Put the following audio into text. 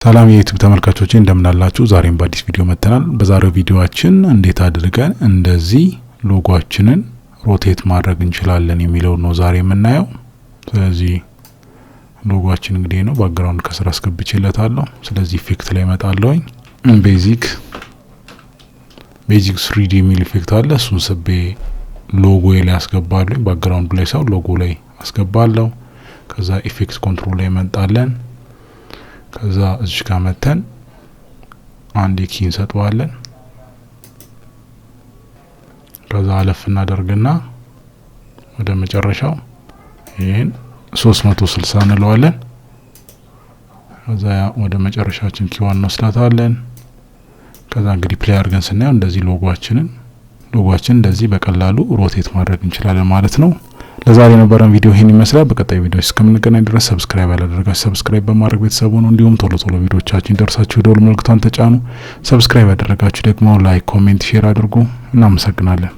ሰላም የዩቲዩብ ተመልካቾቼ እንደምን አላችሁ? ዛሬም በአዲስ ቪዲዮ መጥተናል። በዛሬው ቪዲዮአችን እንዴት አድርገን እንደዚህ ሎጎአችንን ሮቴት ማድረግ እንችላለን የሚለው ነው ዛሬ የምናየው። ስለዚህ ሎጎአችን እንግዲህ ነው ባክግራውንድ ከስራ አስገብቼለታለሁ። ስለዚህ ኢፌክት ላይ እመጣለሁኝ። ቤዚክ 3D የሚል ኢፌክት አለ። እሱን ስቤ ሎጎ ላይ አስገባለሁ። ባክግራውንድ ላይ ሳይሆን ሎጎ ላይ አስገባለሁ። ከዛ ኢፌክት ኮንትሮል ላይ እንመጣለን። ከዛ እዚህ ጋር መተን አንድ ኪ እንሰጠዋለን። ከዛ አለፍ እናደርግና ወደ መጨረሻው ይሄን 360 እንለዋለን። ከዛ ወደ መጨረሻችን ኪዋን እንወስዳታለን። ከዛ እንግዲህ ፕሌይ አድርገን ስናየው እንደዚህ ሎጎአችን እንደዚህ በቀላሉ ሮቴት ማድረግ እንችላለን ማለት ነው። ለዛሬ የነበረን ቪዲዮ ይሄን ይመስላል። በቀጣይ ቪዲዮ እስከምንገናኝ ድረስ ሰብስክራይብ ያላደረጋችሁ ሰብስክራይብ በማድረግ ቤተሰቡ ነው። እንዲሁም ቶሎ ቪዲዮዎቻችን ደርሳችሁ ደወል ምልክቷን ተጫኑ። ሰብስክራይብ ያደረጋችሁ ደግሞ ላይክ፣ ኮሜንት፣ ሼር አድርጉ። እናመሰግናለን።